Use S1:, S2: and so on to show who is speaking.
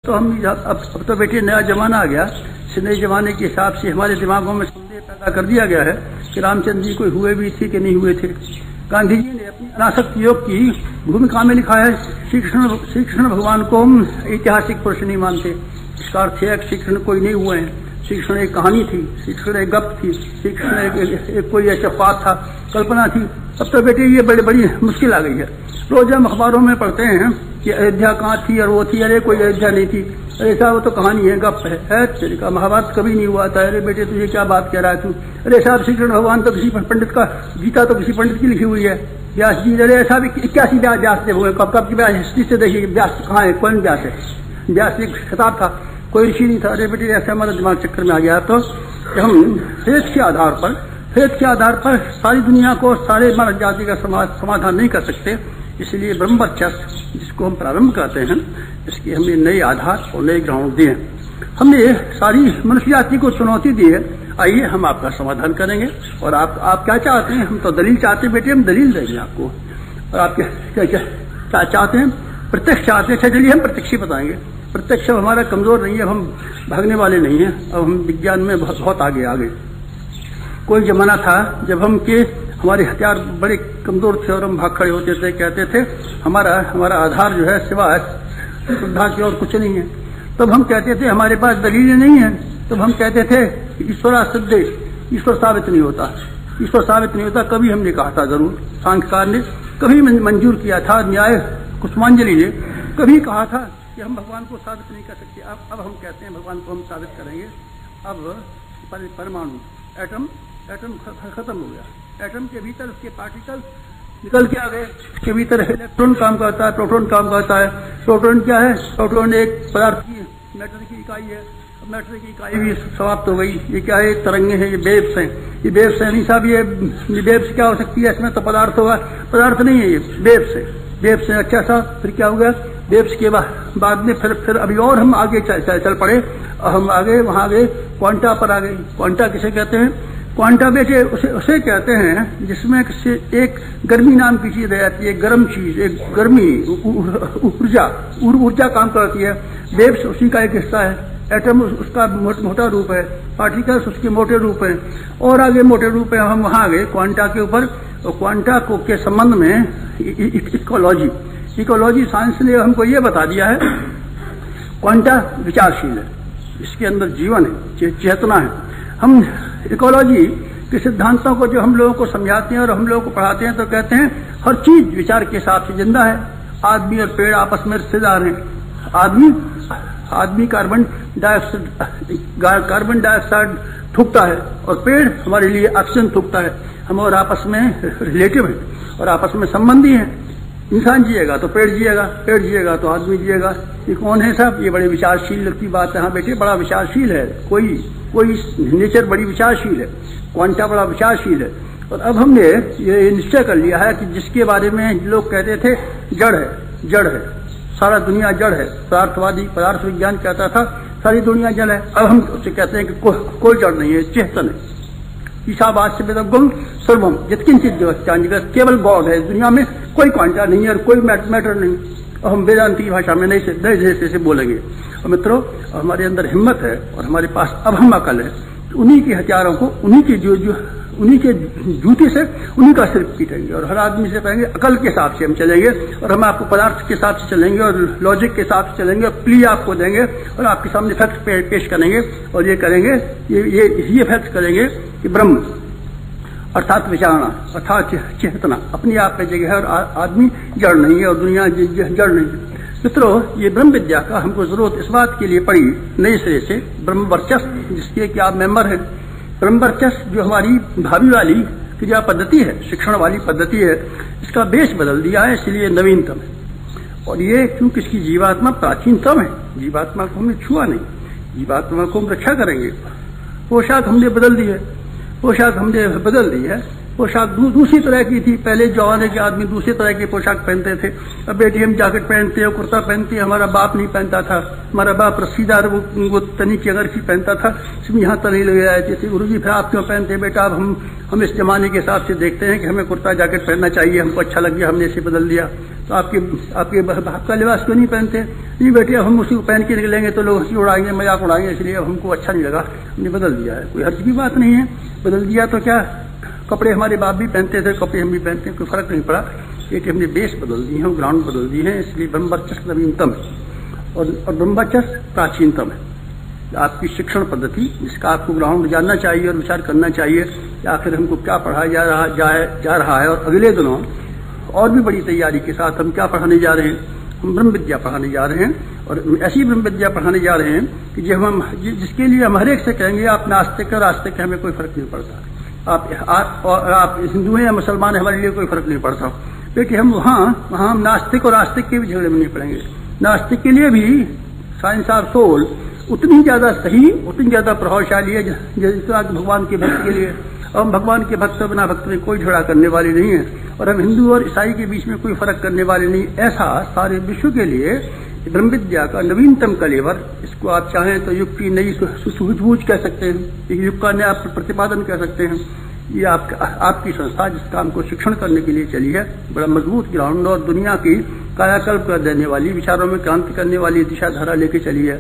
S1: तो हम अब तो बेटे नया जमाना आ गया। इस नए जमाने के हिसाब से हमारे दिमागों में संदेह पैदा कर दिया गया है कि रामचंद्र जी कोई हुए भी थे कि नहीं हुए थे। गांधी जी ने अपनी अनासक्त योग की भूमिका में लिखा है श्री कृष्ण भगवान को हम ऐतिहासिक पुरुष नहीं मानते। इसका अर्थ है कि श्री कृष्ण कोई नहीं हुए हैं। श्री कृष्ण एक कहानी थी, श्री कृष्ण एक गप थी, श्री कृष्ण एक कोई ऐसा बात था, कल्पना थी। अब तो बेटे ये बड़ी मुश्किल आ गई है। रोज हम अखबारों में पढ़ते हैं कि अयोध्या कहाँ थी और वो थी, अरे कोई अयोध्या नहीं थी, अरे साहब वो तो कहानी है, गप है तेरे महाभारत कभी नहीं हुआ था, अरे बेटे तुझे क्या बात कह रहा है तू, अरे साहब श्री कृष्ण भगवान तो किसी पंडित का, गीता तो किसी पंडित की लिखी हुई है, व्यास जी, अरे ऐसा भी 81 व्यास थे हुए, कब की व्यास हिस्ट्री से देखिए व्यास कहाँ है, कौन व्यास है, व्यास एक खिताब था, कोई ऋषि नहीं था। अरे बेटे ऐसा हमारा दिमाग चक्कर में आ गया। तो हम फेथ के आधार पर सारी दुनिया को, सारे मानव जाति का समाधान नहीं कर सकते। इसलिए ब्रह्मवर्चस्व जिसको हम प्रारंभ करते हैं, इसके हमने नए आधार और नए ग्राउंड दिए। हमने सारी मनुष्य जाति को चुनौती दी है। आइए हम आपका समाधान करेंगे। और आप क्या चाहते हैं? हम तो दलील चाहते हैं बेटे, हम दलील देंगे आपको। और आप क्या चाहते हैं? प्रत्यक्ष चाहते हैं। चलिए हम प्रत्यक्ष ही बताएंगे। प्रत्यक्ष हमारा कमजोर नहीं है, हम भागने वाले नहीं हैं। अब हम विज्ञान में बहुत आगे। कोई जमाना था जब हमारे हथियार बड़े कमजोर थे और हम भाग खड़े होते थे, कहते थे हमारा आधार जो है सिवाय श्रद्धा के और कुछ नहीं है। तब हम कहते थे हमारे पास दलीलें नहीं है। तब हम कहते थे ईश्वरा सिद्धे, ईश्वर साबित नहीं होता। कभी हमने कहा था, जरूर सांख्यकार ने कभी मंजूर किया था, न्याय कुसुमांजलि ने कभी कहा था कि हम भगवान को साबित नहीं कर सकते। अब हम कहते हैं भगवान को हम साबित करेंगे। अब परमाणु एटम खत्म हो गया। एटम के भीतर उसके पार्टिकल निकल के आ गए। उसके भीतर इलेक्ट्रॉन काम करता है, प्रोटॉन काम करता है। प्रोटॉन क्या है? प्रोटॉन एक पदार्थ की, मैटर की इकाई है। मैटर की इकाई भी समाप्त हो गई। ये क्या है? तरंगे हैं, ये वेव्स हैं। ये वेव्स है नहीं साहब, ये वेव्स क्या हो सकती है? इसमें तो पदार्थ होगा, पदार्थ नहीं है, ये वेव्स है। वेव्स है। अच्छा सा फिर क्या हो गया? वेव्स के बाद में फिर अभी और हम आगे चल पड़े। हम आगे वहां आ गए, क्वांटा पर आ गए। क्वांटा किसे कहते हैं? क्वांटा बेटे उसे कहते हैं जिसमें एक गर्मी नाम की चीज रहती है, गर्म चीज, एक गर्मी ऊर्जा काम करती है। वेव्स उसी का एक हिस्सा है। एटम उसका मोटा रूप है, पार्टिकल्स उसके मोटे रूप हैं, और आगे मोटे रूप है। हम वहां आ गए क्वांटा के ऊपर। और क्वांटा के संबंध में इकोलॉजी साइंस ने हमको ये बता दिया है, क्वांटा विचारशील है, इसके अंदर जीवन है, चेतना है। हम इकोलॉजी के सिद्धांतों को जो हम लोगों को समझाते हैं और हम लोगों को पढ़ाते हैं तो कहते हैं हर चीज विचार के हिसाब से जिंदा है। आदमी और पेड़ आपस में रिश्तेदार हैं। आदमी कार्बन डाइऑक्साइड थूकता है और पेड़ हमारे लिए ऑक्सीजन थूकता है। हम और आपस में रिलेटिव हैं और आपस में संबंधी हैं। इंसान जिएगा तो पेड़ जिएगा तो आदमी जिएगा। ये कौन है साहब? ये बड़े विचारशील की बात है। हाँ बेटे, बड़ा विचारशील है। कोई नेचर बड़ी विचारशील है, क्वांटा बड़ा विचारशील है। और अब हमने ये निश्चय कर लिया है कि जिसके बारे में लोग कहते थे जड़ है, सारा दुनिया जड़ है। पदार्थ विज्ञान कहता था सारी दुनिया जड़ है। अब हम उसे कहते हैं कि कोई जड़ नहीं है, चेतन है। ईशावास्य वेदगुण सर्वम यत्किंचित जगत्, केवल गॉड है। दुनिया में कोई क्वांटा नहीं है और कोई मैटर नहीं। और हम वेदांती भाषा में नहीं से बोलेंगे। और मित्रों, हमारे अंदर हिम्मत है और हमारे पास अब हम अकल है। उन्हीं के हथियारों को, उन्हीं के जूते से उन्हीं का सिर पीटेंगे। और हर आदमी से कहेंगे अकल के हिसाब से हम चलेंगे। और हम आपको पदार्थ के हिसाब से चलेंगे और लॉजिक के हिसाब से चलेंगे। और प्ली आपको देंगे और आपके सामने फैक्ट पेश करेंगे। और ये करेंगे, ये फैक्ट करेंगे कि ब्रह्म अर्थात विचारणा, अर्थात चेतना अपनी आप में जगह है और आदमी जड़ नहीं है और दुनिया जड़ नहीं है। मित्रों, ये ब्रह्म विद्या का हमको जरूरत इस बात के लिए पड़ी नए सिरे से, ब्रह्म वर्चस्व जिसके कि आप मेंबर हैं। ब्रह्म वर्चस्व जो हमारी भावी वाली क्रिया पद्धति है, शिक्षण वाली पद्धति है, इसका बेस बदल दिया है, इसलिए नवीनतम है। और ये क्योंकि इसकी जीवात्मा प्राचीनतम है। जीवात्मा को हमने छुआ नहीं, जीवात्मा को हम रक्षा करेंगे। पोशाक हमने बदल दी है, पोशाक दूसरी तरह की थी। पहले जमाने के आदमी दूसरी तरह की पोशाक पहनते थे। अब बेटी हम जैकेट पहनते हैं, कुर्ता पहनते हैं, हमारा बाप नहीं पहनता था। हमारा बाप रस्सीदार वो तनी की अगर पहनता था, इसमें यहाँ तनी लग जाए जैसे गुरुजी फिर आप क्यों पहनते हैं बेटा? अब हम इस जमाने के हिसाब से देखते हैं कि हमें कुर्ता जैकेट पहनना चाहिए, हमको अच्छा लग गया, हमने इसे बदल दिया। तो आपके बाप का लिबास क्यों नहीं पहनते? नहीं बेटे अब हम उसी को पहन के निकलेंगे तो लोग हंसी उड़ाएंगे, मजाक उड़ाएंगे, इसलिए अब हमको अच्छा नहीं लगा, हमने बदल दिया है। कोई हर्ज की बात नहीं है, बदल दिया तो क्या, कपड़े हमारे बाप भी पहनते थे, कपड़े हम भी पहनते हैं, कोई फर्क नहीं पड़ा। एक हमने बेस बदल दी है, ग्राउंड बदल दी है, इसलिए ब्रह्मचर्य नवीनतम और ब्रह्मचर्य प्राचीनतम है। आपकी शिक्षण पद्धति जिसका आपको ग्राउंड जानना चाहिए और विचार करना चाहिए कि आखिर हमको क्या पढ़ाया जा रहा है और अगले दिनों और भी बड़ी तैयारी के साथ हम क्या पढ़ाने जा रहे हैं। हम ब्रह्म विद्या पढ़ाने जा रहे हैं और ऐसी ब्रह्म विद्या पढ़ाने जा रहे हैं कि जब हम जिसके लिए हम हर एक से कहेंगे आप नास्तिक और आस्तिक हमें कोई फर्क नहीं पड़ता, आप हिंदू हैं या मुसलमान है, हमारे लिए कोई फर्क नहीं पड़ता। लेकिन हम वहाँ हम नास्तिक और आस्तिक के भी झगड़े में नहीं पड़ेंगे। नास्तिक के लिए भी साइंस ऑफ सोल उतनी ज्यादा सही, उतनी ज्यादा प्रभावशाली है जितना भगवान के भक्त के लिए। हम भगवान के भक्त बिना भक्त में कोई झगड़ा करने वाले नहीं है और हम हिंदू और ईसाई के बीच में कोई फर्क करने वाले नहीं। ऐसा सारे विश्व के लिए ब्रह्म विद्या का नवीनतम कलेवर, इसको आप चाहें तो युग की नई सूझबूझ कह सकते हैं, एक युग का नया प्रतिपादन कह सकते हैं। ये आपकी संस्था जिस काम को शिक्षण करने के लिए चली है, बड़ा मजबूत ग्राउंड और दुनिया की कायाकल्प कर देने वाली, विचारों में क्रांति करने वाली दिशा धारा लेके चली है।